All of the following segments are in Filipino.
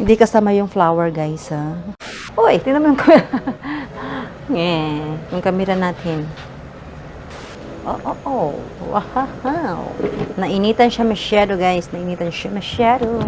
Hindi kasama yung flour, guys, ha. Uy, tingnan mo yung camera. Yung camera natin. Oh. Wow. Nainitan siya masyado, guys. Nainitan siya masyado.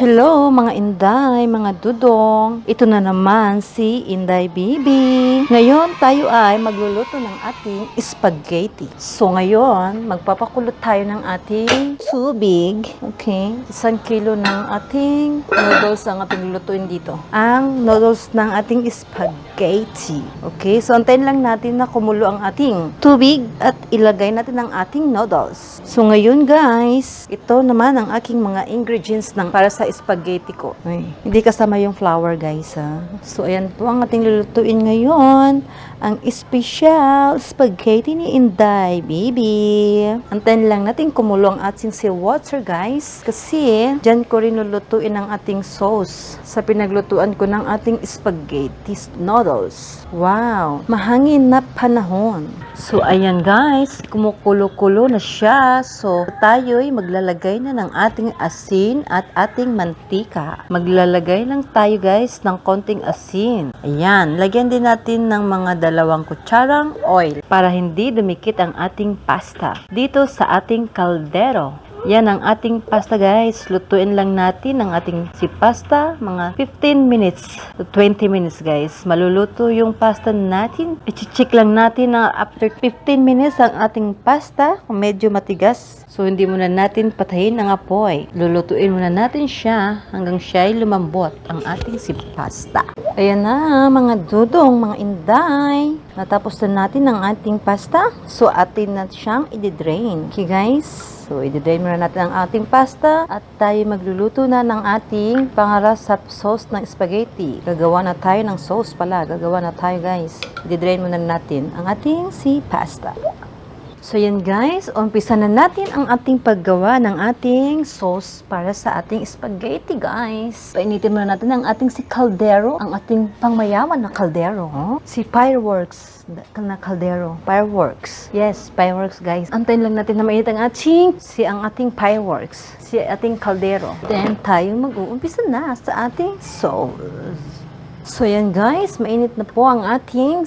Hello mga Inday, mga dudong. Ito na naman si Inday Bibi. Ngayon tayo ay magluluto ng ating spaghetti. So ngayon, magpapakulot tayo ng ating tubig. Okay? 1 kilo ng ating noodles ang ating lulutuin dito. Ang noodles ng ating spaghetti. Okay? So antayin lang natin na kumulo ang ating tubig at ilagay natin ang ating noodles. So ngayon guys, ito naman ang aking mga ingredients para sa spaghetti ko. Ay, hindi kasama yung flour guys ha. So ayan po ang ating lulutuin ngayon. Ang special spaghetti ni Inday Bibi. Antayin lang natin kumulo ang ating seawater guys. Kasi dyan ko rin lulutuin ang ating sauce sa pinaglutuan ko ng ating spaghetti noodles. Wow! Mahangin na panahon. So ayan guys, kumukulo-kulo na siya. So tayo'y maglalagay na ng ating asin at ating mantika. Maglalagay lang tayo guys ng konting asin. Ayan, lagyan din natin ng mga 2 kutsarang oil para hindi dumikit ang ating pasta dito sa ating kaldero. Yan ang ating pasta guys. Lutuin lang natin ang ating pasta mga 15 minutes to 20 minutes guys. Maluluto yung pasta natin. I-check lang natin na after 15 minutes ang ating pasta kung medyo matigas. So hindi muna natin patayin ang apoy. Lulutuin muna natin siya hanggang siya ay lumambot ang ating pasta. Ayan na mga dudong, mga inday. Natapos na natin ang ating pasta. So atin na siyang i-drain. Okay guys? So, i-drain muna natin ang ating pasta at tayo magluluto na ng ating pangarasap sauce ng spaghetti. Gagawa na tayo ng sauce pala. Gagawa na tayo guys. I-drain muna natin ang ating pasta. So, yan guys. Umpisa na natin ang ating paggawa ng ating sauce para sa ating spaghetti guys. Painitin muna natin ang ating kaldero. Ang ating pangmayaman na kaldero. Si Fireworks na kaldero. Fireworks. Yes, fireworks guys. Antayin lang natin na mainit ang ating fireworks. Si ating kaldero. Then tayo mag-uumpisa na sa ating sauce. So yan guys, mainit na po ang ating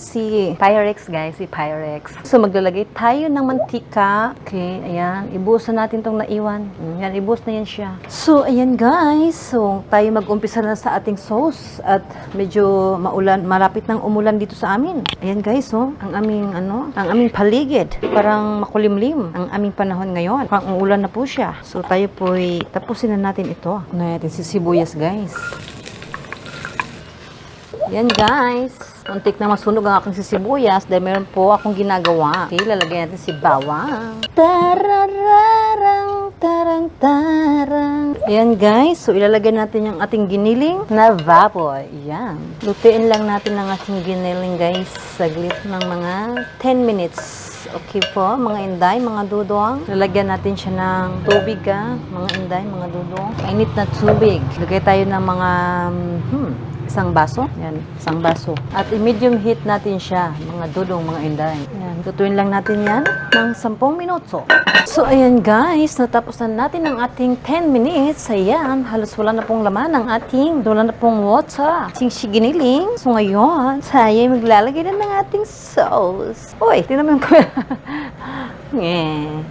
Pyrex guys, Pyrex. So maglalagay tayo ng mantika. Okay, ayan, ibuhos na natin tong naiwan. Yan, ibuhos na yan siya. So ayan guys, so tayo mag-umpisa na sa ating sauce at medyo malapit nang umulan dito sa amin. Ayan guys, ang aming paligid, parang makulimlim ang aming panahon ngayon. Parang uulan na po siya. So tayo po tapusin na natin ito. Na natin sibuyas guys. Yan guys, muntik na masunog ang aking sibuyas dahil meron po akong ginagawa. Okay, lalagyan natin si bawang. Tarararang, tarang, tarang. Ayan guys, so ilalagay natin yung ating giniling na baboy. Yan. Lutuin lang natin ang ating giniling guys, saglit ng mga 10 minutes. Okay po, mga inday, mga dudong. Lalagyan natin siya ng tubig mga inday, mga dudong. Mainit na tubig. Lagay tayo ng mga 1 baso. Yan, 1 baso. At i-medium heat natin siya, mga dudong, mga inday. Yan, tutuin lang natin yan ng 10 minuto. So, ayan guys, natapos na natin ang ating 10 minutes. Ayan, halos wala na pong laman ang wala na pong water. Ating giniling. So, ngayon, tayo maglalagay na ng ating sauce. Uy, tingnan mo yung camera.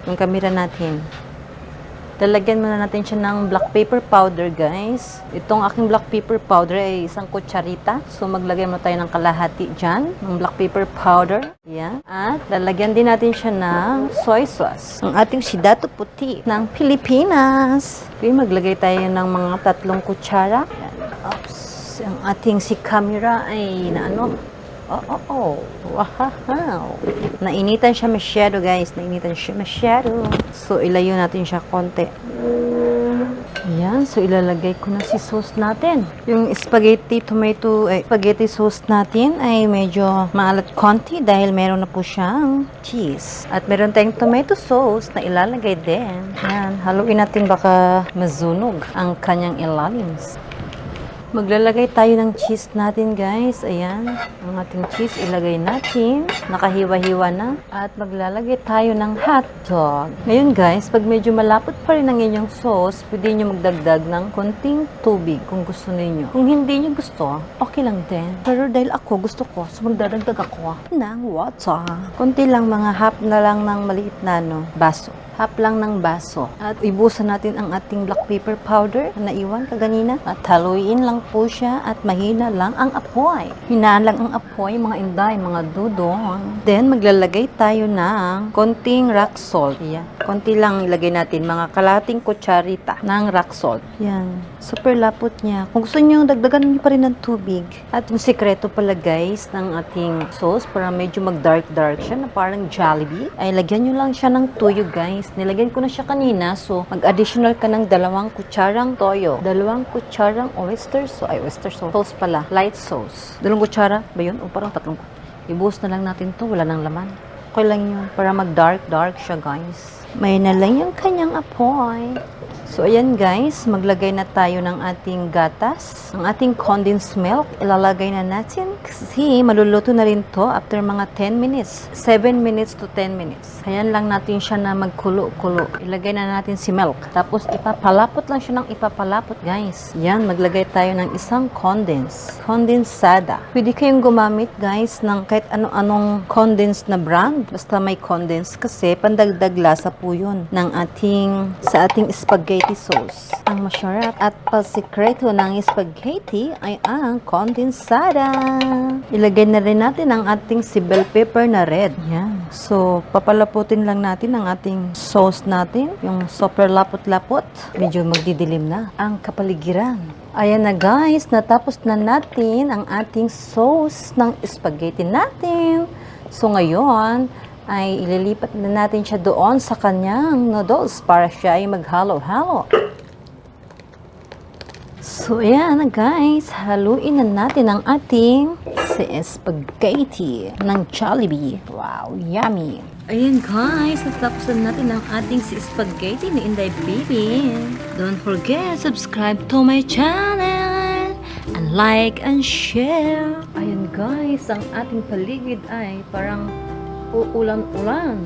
Yung camera natin. Lalagyan muna natin siya ng black pepper powder guys. Itong aking black pepper powder ay 1 kutsarita. So maglagay mo tayo ng kalahati dyan ng black pepper powder. Yan. At lalagyan din natin siya ng soy sauce. Ang ating sidato puti ng Pilipinas. Okay, maglagay tayo ng mga 3 kutsara. Yan. Oops. Ang ating camera ay wow. Nainitan siya masyado guys. Nainitan siya masyado. So ilayo natin siya konti. Ayan. So ilalagay ko na sauce natin. Yung spaghetti sauce natin ay medyo maalat konti dahil meron na po siyang cheese. At meron tayong tomato sauce na ilalagay din. Ayan. Haluin natin baka mazunog ang kanyang ilalim. Maglalagay tayo ng cheese natin, guys. Ayan, ang ating cheese ilagay natin. Nakahiwa-hiwa na. At maglalagay tayo ng hotdog. Ngayon, guys, pag medyo malapot pa rin ang inyong sauce, pwede nyo magdagdag ng konting tubig kung gusto niyo. Kung hindi nyo gusto, okay lang din. Pero dahil ako, gusto ko, so magdadagdag ako ng water. Konti lang, mga half na lang ng maliit na baso. Half lang ng baso. At ibusan natin ang ating black pepper powder na naiwan kaganina. At haluin lang po siya at mahina lang ang apoy. Hinaan lang ang apoy, mga inday, mga dudong. Then, maglalagay tayo ng konting rock salt. Yan. Konti lang ilagay natin, mga kalating kutsarita ng rock salt. Yan. Super lapot niya. Kung gusto niyo, dagdagan niyo pa rin ng tubig. At yung sekreto pala, guys, ng ating sauce para medyo mag-dark-dark siya na parang Jollibee, ay lagyan niyo lang siya ng toyo, guys. Nilagyan ko na siya kanina, so mag-additional ka ng 2 kutsarang toyo, 2 kutsarang oyster sauce pala, light sauce. 2 kutsara ba yun? O parang 3. Ibuhos na lang natin to, wala nang laman. Okay lang yun, para mag-dark siya, guys. May na lang yung kanyang apoy. So, ayan guys, maglagay na tayo ng ating gatas. Ang ating condensed milk, ilalagay na natin. Kasi maluluto na rin to after mga 10 minutes. 7 minutes to 10 minutes. Ayan lang natin siya na magkulo-kulo. Ilagay na natin si milk. Tapos, ipapalapot lang siya ng ipapalapot, guys. Yan, maglagay tayo ng isang condensada. Pwede kayong gumamit, guys, ng kahit ano-anong condensed na brand. Basta may condensed kasi pandagdag lasa po yun sa ating spaghetti sauce. Ang masarap at pasikreto ng spaghetti ay ang condensada. Ilagay na rin natin ang ating si bell pepper na red. Yan. So, papalaputin lang natin ang ating sauce natin. Yung super lapot-lapot. Medyo magdidilim na ang kapaligiran. Ayan na guys, natapos na natin ang ating sauce ng spaghetti natin. So, ngayon, ay ililipat na natin siya doon sa kanyang noodles para siya ay maghalo-halo. So, ayan na guys, haluin na natin ang ating spaghetti ng Jollibee. Wow, yummy! Ayan guys, natapos na natin ang ating spaghetti ni Inday Baby. Don't forget, subscribe to my channel and like and share. Ayan guys, ang ating paligid ay parang uulan-ulan.